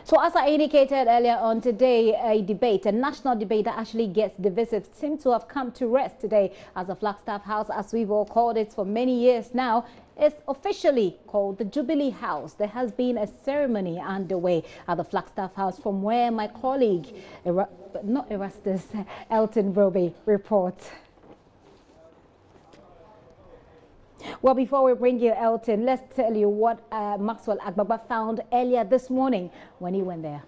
So as I indicated earlier on today, a national debate that actually gets divisive seems to have come to rest today as the Flagstaff House, as we've all called it for many years now, is officially called the Jubilee House. There has been a ceremony underway at the Flagstaff House from where my colleague, not Erastus, Elton Broby reports. Well, before we bring you Elton, let's tell you what Maxwell Agbagba found earlier this morning when he went there.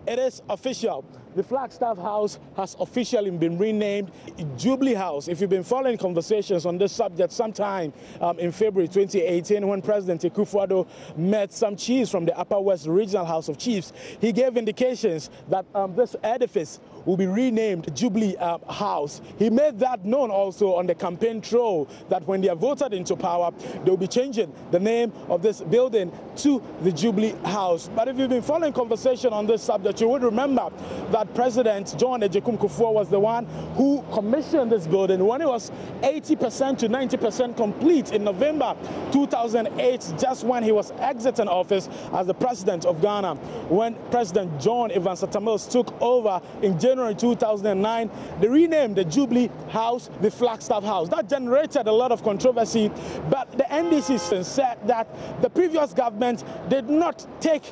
It is official. The Flagstaff House has officially been renamed Jubilee House. If you've been following conversations on this subject sometime in February 2018, when President Akufo-Addo met some chiefs from the Upper West Regional House of Chiefs, he gave indications that this edifice will be renamed Jubilee House. He made that known also on the campaign trail that when they are voted into power, they'll be changing the name of this building to the Jubilee House. But if you've been following conversation on this subject, you would remember that President John Ejekun Kufuor was the one who commissioned this building when it was 80% to 90% complete in November 2008, just when he was exiting office as the president of Ghana. When President John Evans Atta Mills took over in January 2009, they renamed the Jubilee House the Flagstaff House. That generated a lot of controversy, but the NDC said that the previous government did not take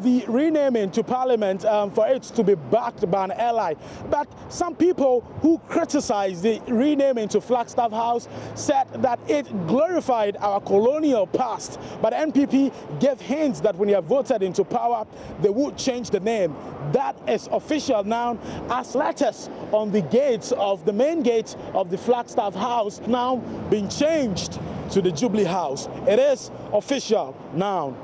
the renaming to Parliament for it to be backed by an ally. But some people who criticized the renaming to Flagstaff House said that it glorified our colonial past. But the NPP gave hints that when they are voted into power, they would change the name. That is official now, as letters on the gates of the main gates of the Flagstaff House now being changed to the Jubilee House. It is official now.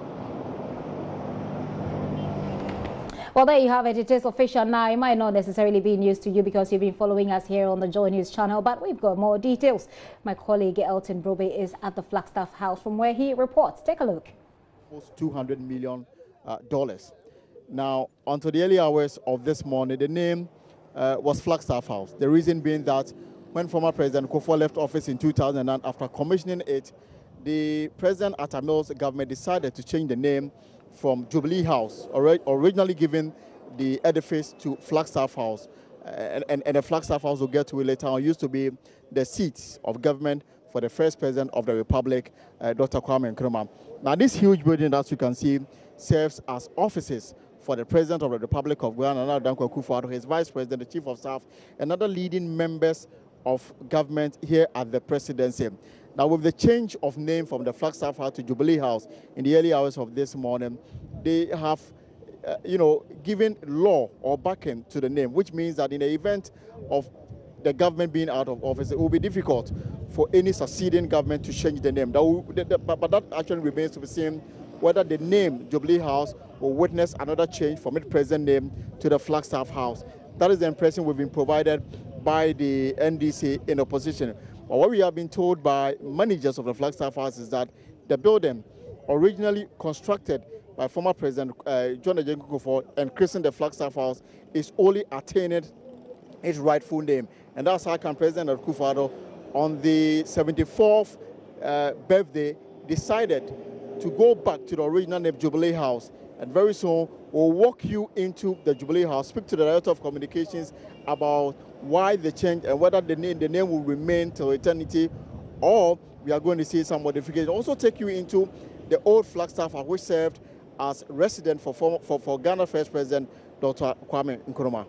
Well, there you have it. It is official now. It might not necessarily be news to you because you've been following us here on the JoyNews channel, but we've got more details. My colleague Elton Broby is at the Flagstaff House from where he reports. Take a look. Almost $200 million. Now, until the early hours of this morning, the name was Flagstaff House. The reason being that when former President Kufuor left office in 2009, after commissioning it, the President Atta Mills government decided to change the name from Jubilee House, originally giving the edifice to Flagstaff House. And the Flagstaff House, we'll get to it later on, used to be the seat of government for the first president of the Republic, Dr. Kwame Nkrumah. Now, this huge building, as you can see, serves as offices for the President of the Republic of Ghana, Danko Akufo-Addo, his Vice President, the Chief of Staff, and other leading members of government here at the Presidency. Now, with the change of name from the Flagstaff House to Jubilee House in the early hours of this morning, they have, given law or backing to the name, which means that in the event of the government being out of office, it will be difficult for any succeeding government to change the name. But that actually remains to be seen whether the name Jubilee House will witness another change from its present name to the Flagstaff House. That is the impression we've been provided by the NDC in opposition. But what we have been told by managers of the Flagstaff House is that the building, originally constructed by former President John Ejekun Kufuor and christened the Flagstaff House, is only attaining its rightful name. And that's how President Akufo-Addo, on the 74th birthday, decided to go back to the original name Jubilee House. And very soon, we'll walk you into the Jubilee House, speak to the Director of Communications about why the change and whether the name will remain till eternity, or we are going to see some modification. Also take you into the old Flagstaff House, which served as resident for Ghana First President Dr. Kwame Nkrumah.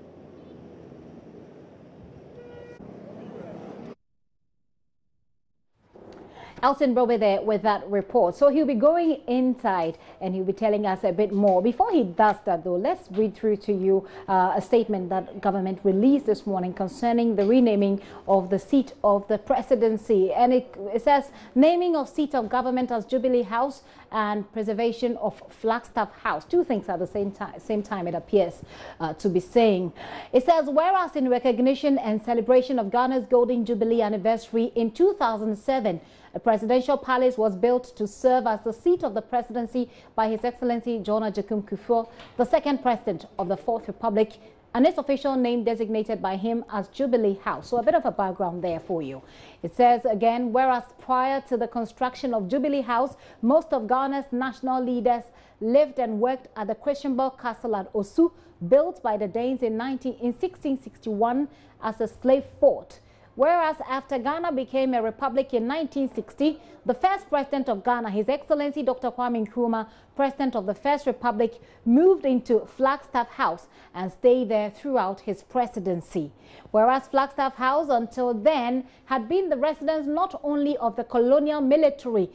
Elton Broby there with that report. So he'll be going inside and he'll be telling us a bit more. Before he does that, though, let's read through to you a statement that government released this morning concerning the renaming of the seat of the presidency. And it says naming of seat of government as Jubilee House and preservation of Flagstaff House. Two things at the same time it appears to be saying. It says, whereas in recognition and celebration of Ghana's Golden Jubilee anniversary in 2007, a presidential palace was built to serve as the seat of the presidency by His Excellency John Ejekun Kufuor, the second president of the Fourth Republic, and its official name designated by him as Jubilee House. So a bit of a background there for you. It says again, whereas prior to the construction of Jubilee House, most of Ghana's national leaders lived and worked at the Christianborg Castle at Osu, built by the Danes in 1661 as a slave fort. Whereas after Ghana became a republic in 1960, the first president of Ghana, His Excellency Dr. Kwame Nkrumah, president of the First Republic, moved into Flagstaff House and stayed there throughout his presidency. Whereas Flagstaff House until then had been the residence not only of the colonial military,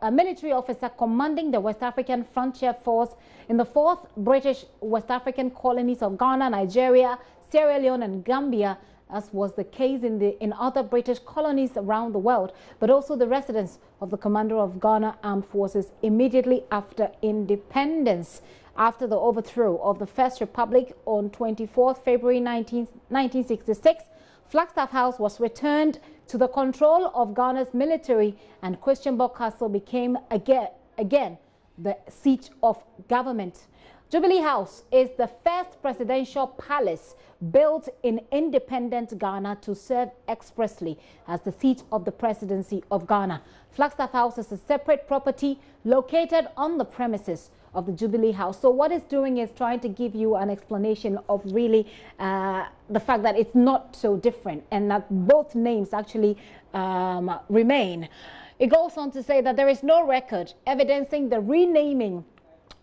a military officer commanding the West African Frontier Force in the 4th British West African colonies of Ghana, Nigeria, Sierra Leone and Gambia, as was the case in other British colonies around the world, but also the residence of the commander of Ghana Armed Forces immediately after independence. After the overthrow of the First Republic on 24th February 1966, Flagstaff House was returned to the control of Ghana's military, and Christianborg Castle became again the seat of government. Jubilee House is the first presidential palace built in independent Ghana to serve expressly as the seat of the Presidency of Ghana. Flagstaff House is a separate property located on the premises of the Jubilee House. So what it's doing is trying to give you an explanation of really the fact that it's not so different and that both names actually remain. It goes on to say that there is no record evidencing the renaming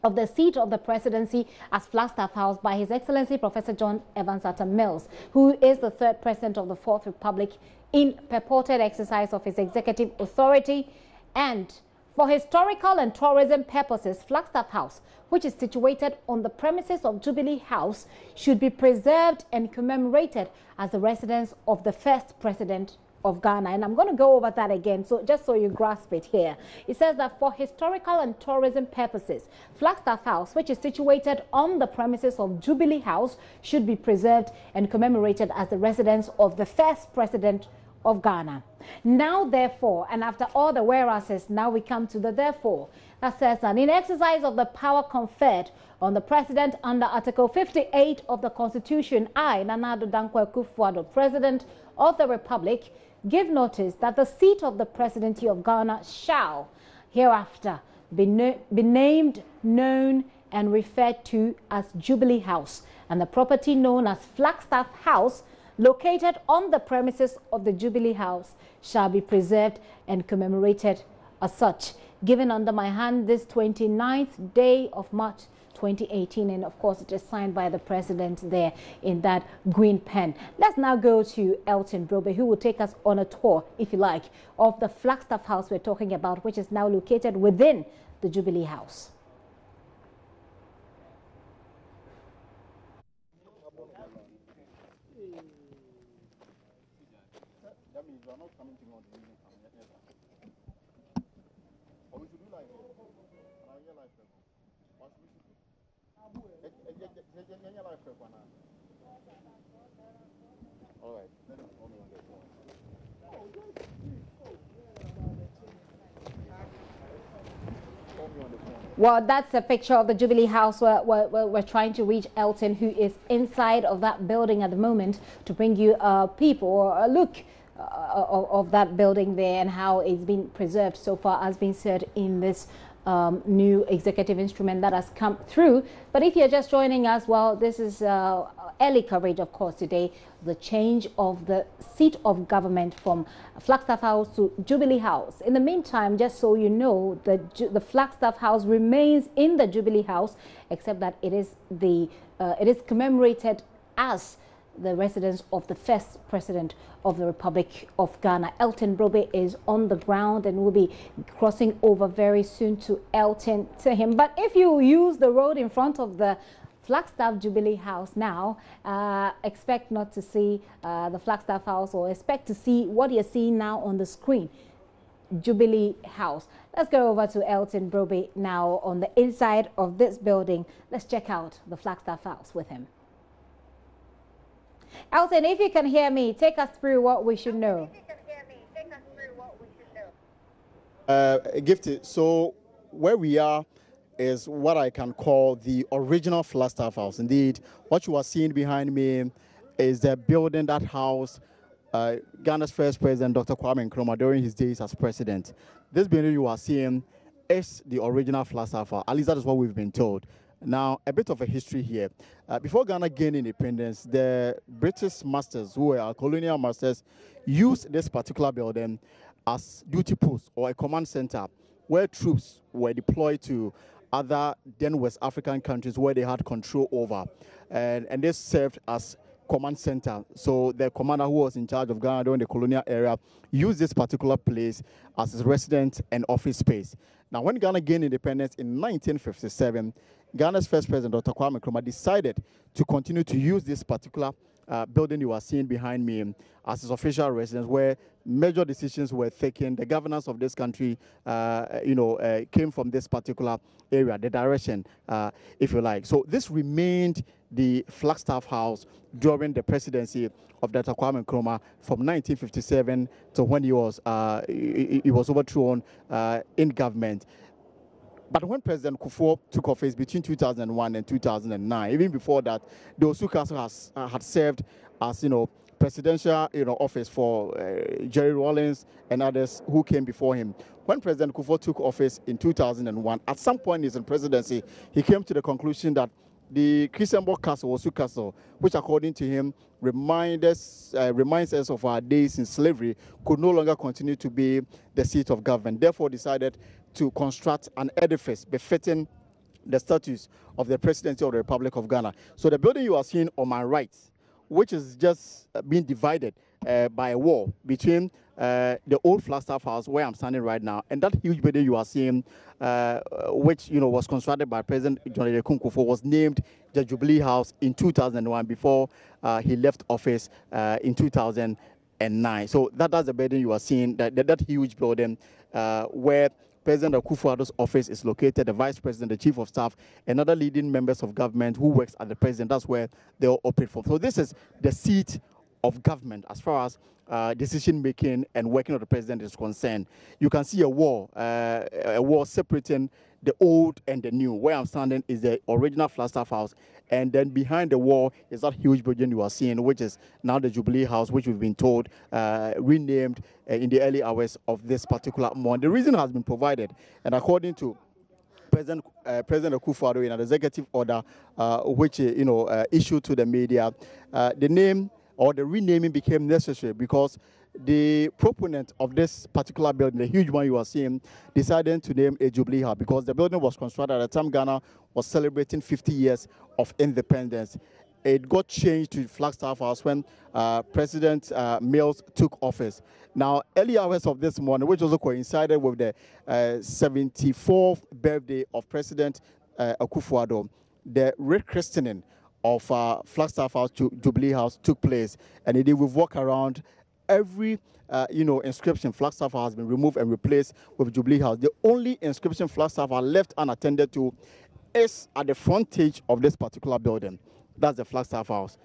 of the seat of the presidency as Flagstaff House by His Excellency Professor John Evans Atta Mills, who is the 3rd president of the 4th Republic, in purported exercise of his executive authority. And for historical and tourism purposes, Flagstaff House, which is situated on the premises of Jubilee House, should be preserved and commemorated as the residence of the 1st president of Ghana. And I'm going to go over that again, so just so you grasp it here. It says that for historical and tourism purposes, Flagstaff House, which is situated on the premises of Jubilee House, should be preserved and commemorated as the residence of the 1st president of Ghana. Now, therefore, and after all the whereases, now we come to the therefore. That says that in exercise of the power conferred on the president under Article 58 of the Constitution, I, Nana Addo Dankwa Akufo-Addo, President of the Republic, give notice that the seat of the Presidency of Ghana shall hereafter be named, known and referred to as Jubilee House, and the property known as Flagstaff House, located on the premises of the Jubilee House, shall be preserved and commemorated as such. Given under my hand this 29th day of March 2018, and of course it is signed by the president there in that green pen. Let's now go to Elton Brobe, who will take us on a tour, if you like, of the Flagstaff House we're talking about, which is now located within the Jubilee House. All right. Well, that's a picture of the Jubilee House where we're trying to reach Elton, who is inside of that building at the moment, to bring you a peep or a look of that building there and how it's been preserved so far, as been said in this new executive instrument that has come through. But if you're just joining us, well, this is early coverage, of course, today, the change of the seat of government from Flagstaff House to Jubilee House. In the meantime, just so you know, the Flagstaff House remains in the Jubilee House, except that it is commemorated as the residence of the first president of the Republic of Ghana. Elton Brobe is on the ground and will be crossing over very soon to him. But if you use the road in front of the Flagstaff Jubilee House now, expect not to see the Flagstaff House, or expect to see what you're seeing now on the screen, Jubilee House. Let's go over to Elton Brobe now on the inside of this building. Let's check out the Flagstaff House with him. Elton, if you can hear me, take us through what we should know. Gifted. So where we are is what I can call the original Flagstaff House. Indeed, what you are seeing behind me is the building that housed Ghana's first president, Dr. Kwame Nkrumah, during his days as president. This building you are seeing is the original Flagstaff House. At least that is what we've been told. Now, a bit of a history here. Before Ghana gained independence, the British masters, who were our colonial masters, used this particular building as duty post or a command center where troops were deployed to other then West African countries where they had control over. And this served as command center. So the commander who was in charge of Ghana during the colonial era used this particular place as his residence and office space. Now, when Ghana gained independence in 1957, Ghana's first president, Dr. Kwame Nkrumah, decided to continue to use this particular building you are seeing behind me as his official residence, where major decisions were taken. The governance of this country, came from this particular area, the direction, if you like. So this remained the Flagstaff House during the presidency of Dr. Kwame Nkrumah from 1957 to when he was overthrown in government. But when President Kufuor took office between 2001 and 2009, even before that, the Osu Castle had served as, presidential, office for Jerry Rawlings and others who came before him. When President Kufuor took office in 2001, at some point in his presidency, he came to the conclusion that the Christianborg Castle, Osu Castle, which according to him reminds us of our days in slavery, could no longer continue to be the seat of government. Therefore, decided to construct an edifice befitting the status of the Presidency of the Republic of Ghana. So the building you are seeing on my right, which is just being divided by a wall between the old Flagstaff House, where I'm standing right now, and that huge building you are seeing, which was constructed by President John Kufuor, was named the Jubilee House in 2001 before he left office in 2009. So that's the building you are seeing, that huge building where President Akufo-Addo's office is located, the Vice President, the Chief of Staff, and other leading members of government who works at the President. That's where they all operate from. So this is the seat of government as far as decision-making and working of the President is concerned. You can see a wall separating the old and the new. Where I'm standing is the original Flagstaff House, and then behind the wall is that huge building you are seeing, which is now the Jubilee House, which we've been told renamed in the early hours of this particular morning. The reason has been provided, and according to President Akufo-Addo in an executive order which issued to the media, the name or the renaming became necessary because the proponent of this particular building, the huge one you are seeing, decided to name a Jubilee House because the building was constructed at the time Ghana was celebrating 50 years of independence. It got changed to Flagstaff House when President Mills took office. Now, early hours of this morning, which also coincided with the 74th birthday of President Akufo-Addo, the rechristening of Flagstaff House to Jubilee House took place, and indeed we've walked around. Every inscription Flagstaff House has been removed and replaced with Jubilee House. The only inscription Flagstaff House left unattended to is at the frontage of this particular building. That's the Flagstaff House.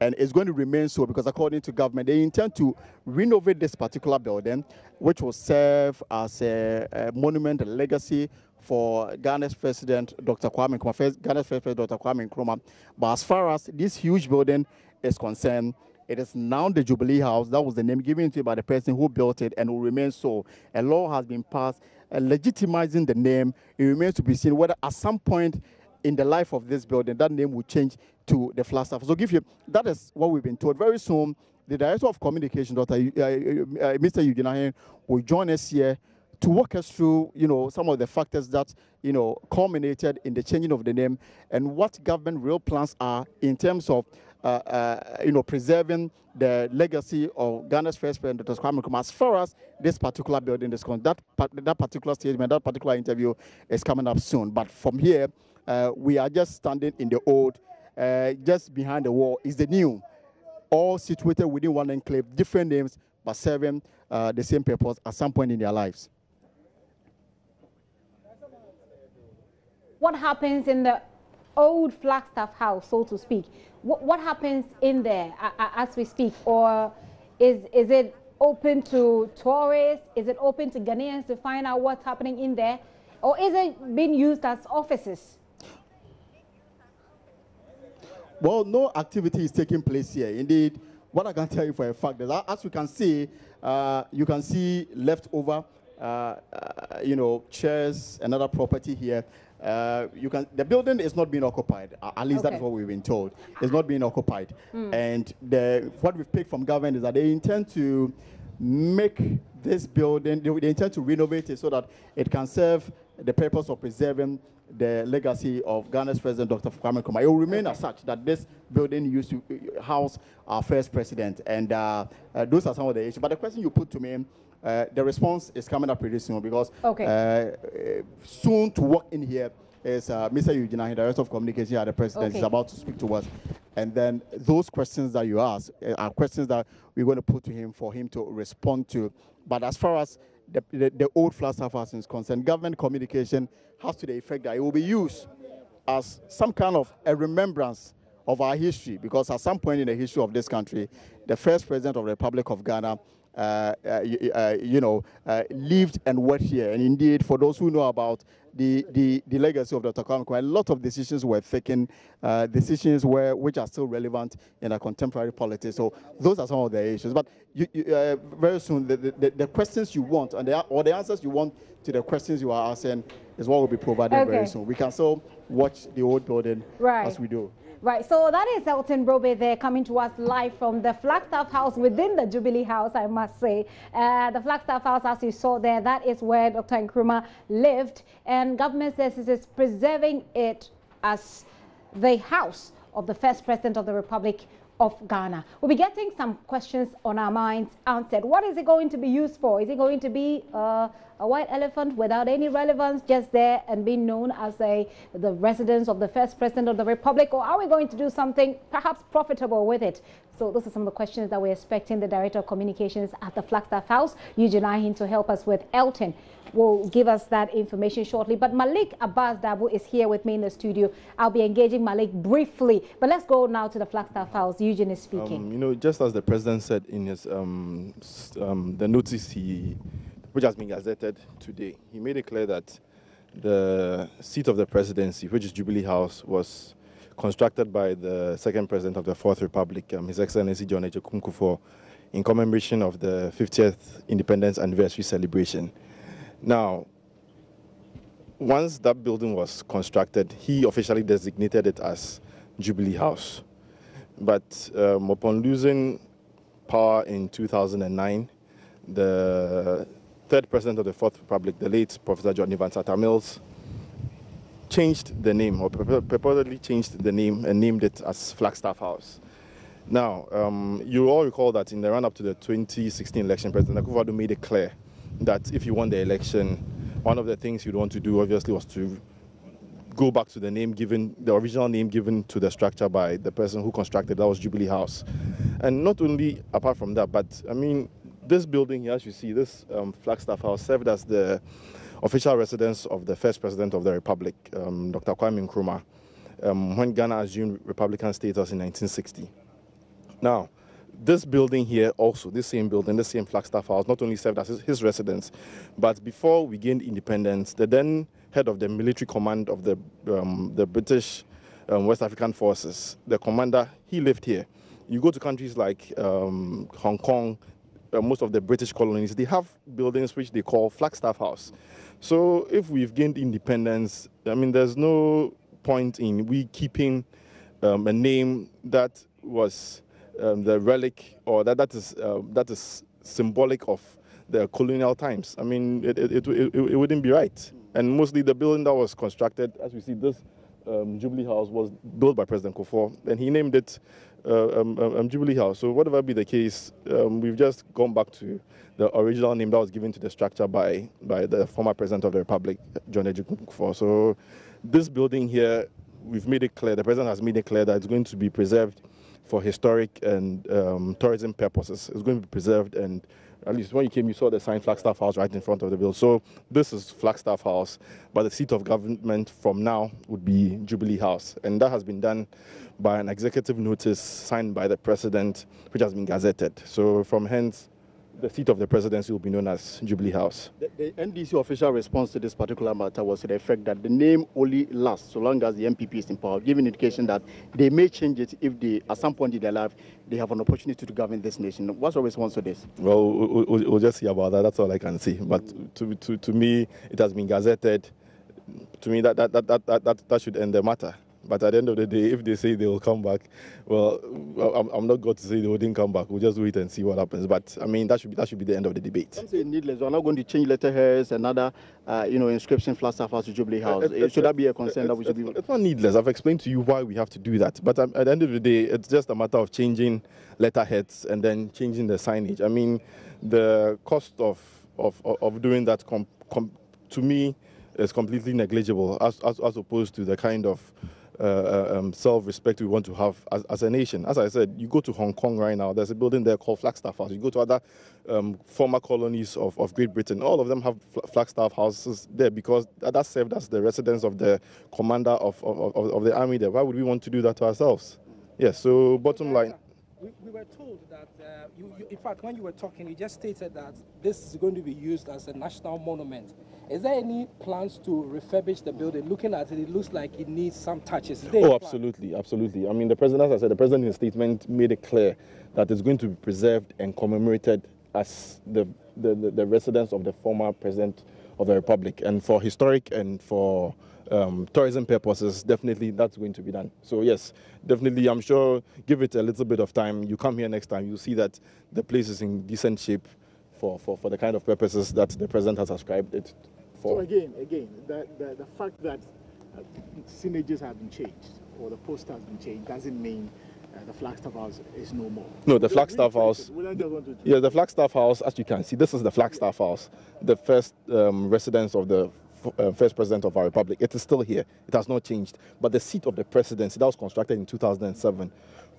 And it's going to remain so because according to government, they intend to renovate this particular building, which will serve as a monument, a legacy for Ghana's President, Dr. Kwame Nkrumah, Ghana's first President, Dr. Kwame Nkrumah. But as far as this huge building is concerned, it is now the Jubilee House. That was the name given to it by the person who built it and will remain so. A law has been passed legitimizing the name. It remains to be seen whether at some point in the life of this building, that name will change to the Flagstaff. So that is what we've been told. Very soon, the Director of Communication, Mr. Eugene Ahen, will join us here to walk us through, some of the factors that, culminated in the changing of the name and what government real plans are in terms of preserving the legacy of Ghana's first president, Dr. Kwame Nkrumah. As far as this particular building is concerned, that particular statement, that particular interview is coming up soon. But from here, we are just standing in the old, just behind the wall is the new, all situated within one enclave, different names, but serving the same purpose at some point in their lives. What happens in the old Flagstaff House, so to speak? What happens in there as we speak? Or is it open to tourists? Is it open to Ghanaians to find out what's happening in there? Or is it being used as offices? Well, no activity is taking place here. Indeed, what I can tell you for a fact is, as you can see leftover, chairs, another property here. The building is not being occupied. At least that is what we've been told. It's not being occupied. And what we've picked from government is that they intend to make this building, they intend to renovate it so that it can serve the purpose of preserving the legacy of Ghana's President, Dr. Kwame Nkrumah. It will remain as such, that this building used to house our first president. And those are some of the issues. But the question you put to me, the response is coming up pretty soon, because soon to walk in here is Mr. Eugene, Director of Communication at the Presidency, is about to speak to us. And then those questions that you ask are questions that we're going to put to him for him to respond to. But as far as the old Flagstaff House is concerned, government communication has to the effect that it will be used as some kind of a remembrance of our history, because at some point in the history of this country, the first president of the Republic of Ghana lived and worked here. And indeed, for those who know about the legacy of Dr. Kwame Nkrumah, a lot of decisions were taken, which are still relevant in our contemporary politics. So those are some of the issues. But very soon, the questions you want, or the answers you want to the questions you are asking, is what will be provided very soon. We can still watch the old building as we do. Right, so that is Elton Brobe there, coming to us live from the Flagstaff House within the Jubilee House, I must say. The Flagstaff House, as you saw there, that is where Dr. Nkrumah lived, and government says it is preserving it as the house of the first president of the Republic of Ghana. We'll be getting some questions on our minds answered. What is it going to be used for? Is it going to be a white elephant without any relevance, just there and being known as the residence of the first president of the Republic? Or are we going to do something perhaps profitable with it? So those are some of the questions that we're expecting the Director of Communications at the Flagstaff House, Eugene Ahin, to help us with. Elton will give us that information shortly. But Malik Abbas Dabu is here with me in the studio. I'll be engaging Malik briefly. But let's go now to the Flagstaff House. Eugene is speaking. Just as the President said in his the notice which has been gazetted today, he made it clear that the seat of the Presidency, which is Jubilee House, was constructed by the second President of the Fourth Republic, His Excellency John Ejiofor Kufuor, in commemoration of the 50th Independence Anniversary celebration. Now, once that building was constructed, he officially designated it as Jubilee House. But upon losing power in 2009, the third president of the Fourth Republic, the late Professor John Evans Atta Mills, changed the name, or purportedly changed the name, and named it as Flagstaff House. Now, you all recall that in the run-up to the 2016 election, President Akufo-Addo made it clear that if you won the election, one of the things you'd want to do, obviously, was to go back to the name given, the original name given to the structure by the person who constructed, that was Jubilee House. And not only apart from that, but I mean, this building here, as you see, this Flagstaff House served as the official residence of the first president of the Republic, Dr. Kwame Nkrumah, when Ghana assumed Republican status in 1960. Now, this building here also, this same building, this same Flagstaff House, not only served as his residence, but before we gained independence, the then head of the military command of the British West African forces, the commander, he lived here. You go to countries like Hong Kong, most of the British colonies, they have buildings which they call Flagstaff House. So if we've gained independence, I mean, there's no point in we keeping a name that was the relic, or that is symbolic of the colonial times. I mean, it wouldn't be right. And mostly the building that was constructed, as we see, this Jubilee House was built by President Kufuor, and he named it Jubilee House. So whatever be the case, we've just gone back to the original name that was given to the structure by the former President of the Republic, John Ejiofor Kufuor. So this building here, we've made it clear, the President has made it clear that it's going to be preserved for historic and tourism purposes. It's going to be preserved, and at least when you came, you saw the sign Flagstaff House right in front of the building. So this is Flagstaff House, but the seat of government from now would be Jubilee House. And that has been done by an executive notice signed by the President, which has been gazetted. So from hence, the seat of the presidency will be known as Jubilee House. The NDC official response to this particular matter was to the effect that the name only lasts so long as the MPP is in power, giving indication that they may change it if they, at some point in their life, they have an opportunity to govern this nation. What's your response to this? Well, we'll just see about that. That's all I can say. But to me, it has been gazetted. To me, that should end the matter. But at the end of the day, if they say they will come back, well, I'm not going to say they wouldn't come back. We'll just wait and see what happens. But I mean, that should be the end of the debate. Some say needless. We're not going to change letterheads and other, inscription Flagstaff House to Jubilee House. Should that be a concern that we should be? It's not needless. I've explained to you why we have to do that. But at the end of the day, it's just a matter of changing letterheads and then changing the signage. I mean, the cost of doing that, to me, is completely negligible as opposed to the kind of self-respect we want to have as a nation. As I said, you go to Hong Kong right now, there's a building there called Flagstaff House. You go to other former colonies of Great Britain, all of them have Flagstaff houses there because that served as the residence of the commander of the army there. Why would we want to do that to ourselves? Yes, so bottom line. We were told that, in fact, when you were talking, you just stated that this is going to be used as a national monument. Is there any plans to refurbish the building? Looking at it, it looks like it needs some touches. Oh, absolutely, absolutely. I mean, the president, as I said, the president in his statement made it clear that it's going to be preserved and commemorated as the residence of the former president of the Republic. And for historic and for tourism purposes, definitely that's going to be done. So yes, definitely, I'm sure, give it a little bit of time. You come here next time, you'll see that the place is in decent shape for the kind of purposes that the president has ascribed it for. So again, the fact that signages have been changed or the poster has been changed doesn't mean the Flagstaff House is no more. No, the Flagstaff House. Yeah, the Flagstaff House, as you can see, this is the Flagstaff House, the first residence of the first president of our republic. It is still here. It has not changed. But the seat of the presidency that was constructed in 2007,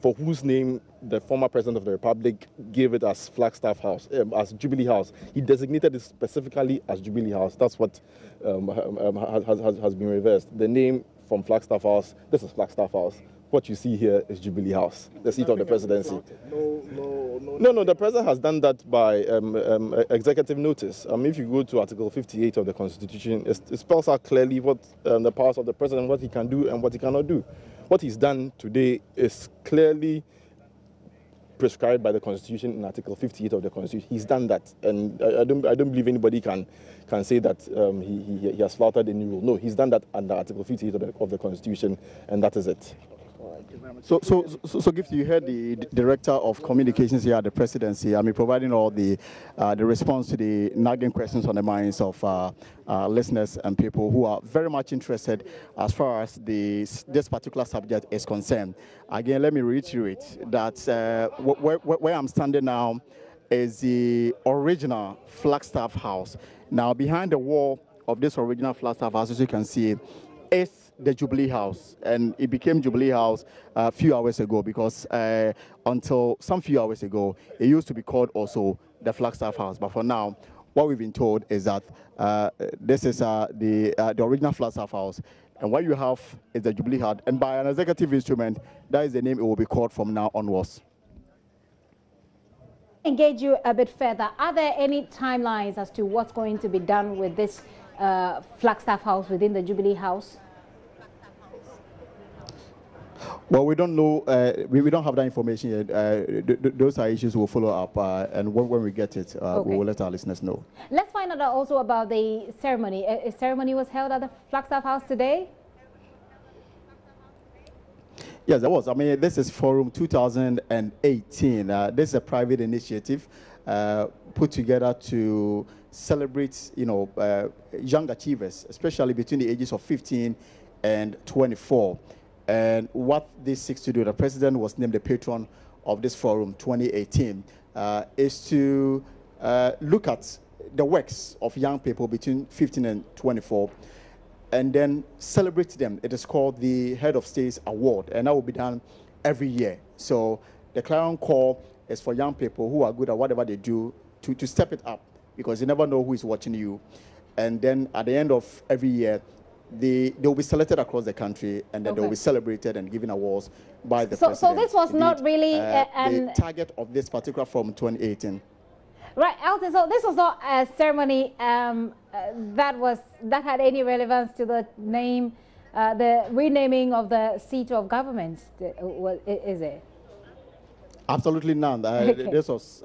for whose name the former president of the republic gave it as Flagstaff House, as Jubilee House. He designated it specifically as Jubilee House. That's what has been reversed. The name from Flagstaff House, this is Flagstaff House. What you see here is Jubilee House, the seat of the presidency. No, the president has done that by executive notice. If you go to Article 58 of the Constitution, it spells out clearly what the powers of the president, what he can do and what he cannot do. What he's done today is clearly prescribed by the Constitution in Article 58 of the Constitution. He's done that, and I don't believe anybody can say that he has flouted any rule. No, he's done that under Article 58 of the Constitution, and that is it. So Gift, you heard the Director of Communications here at the Presidency, providing all the response to the nagging questions on the minds of listeners and people who are very much interested as far as this particular subject is concerned. Again, let me reiterate that where I'm standing now is the original Flagstaff House. Now, behind the wall of this original Flagstaff House, as you can see, is the Jubilee House, and it became Jubilee House a few hours ago because until some few hours ago, it used to be called also the Flagstaff House. But for now, what we've been told is that this is the original Flagstaff House, and what you have is the Jubilee House, and by an executive instrument, that is the name it will be called from now onwards. Engage you a bit further. Are there any timelines as to what's going to be done with this Flagstaff House within the Jubilee House? Well, we don't know. We don't have that information yet. Those are issues we'll follow up, and when we get it, we will let our listeners know. Let's find out also about the ceremony. A ceremony was held at the Flagstaff House today? Yes, there was. This is Forum 2018. This is a private initiative put together to celebrate, young achievers, especially between the ages of 15 and 24. And what this seeks to do, the president was named the patron of this forum 2018, is to look at the works of young people between 15 and 24 and then celebrate them. It is called the Head of States Award, and that will be done every year. So the clarion call is for young people who are good at whatever they do to step it up, because you never know who is watching you. And then at the end of every year, they will be selected across the country, and then they will be celebrated and given awards by the president. So this was not really the target of this particular forum 2018. Right, Elton, so this was not a ceremony that had any relevance to the name, the renaming of the seat of government, is it? Absolutely none. Okay. This was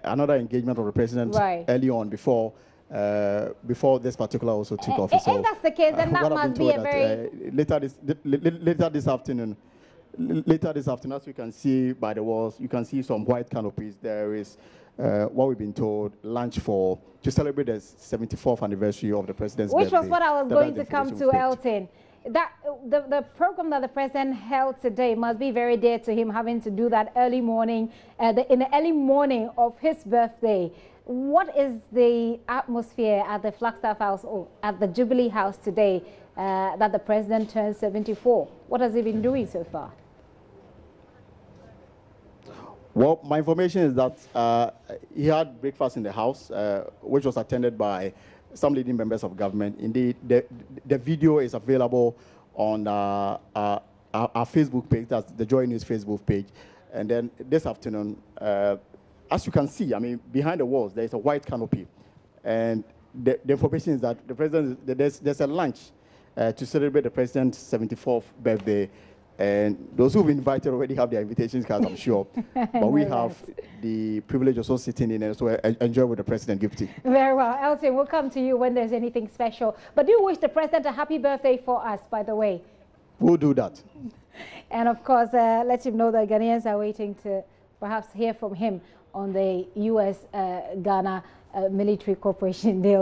another engagement of the president early on before this particular also took office. If that's the case, then that must be a very... later this afternoon, as you can see by the walls, you can see some white canopies. There is what we've been told, lunch to celebrate the 74th anniversary of the president's birthday. Which was what I was going to come to, Elton. That the program that the president held today must be very dear to him, having to do that early morning, in the early morning of his birthday. What is the atmosphere at the Flagstaff House or at the Jubilee House today that the president turns 74? What has he been doing so far? Well, my information is that he had breakfast in the house, which was attended by some leading members of government. Indeed, the video is available on our Facebook page, that's the JoyNews Facebook page. And then this afternoon, as you can see, I mean, behind the walls, there's a white canopy. And the information is that the president, there's a lunch to celebrate the president's 74th birthday. And those who've invited already have their invitations cards, I'm sure. But we have the privilege of also sitting in and so enjoy with the president gifting. Very well. Elton, we'll come to you when there's anything special. But do wish the president a happy birthday for us, by the way. We'll do that. And of course, let him know that Ghanaians are waiting to perhaps hear from him on the U.S.-Ghana military cooperation deal.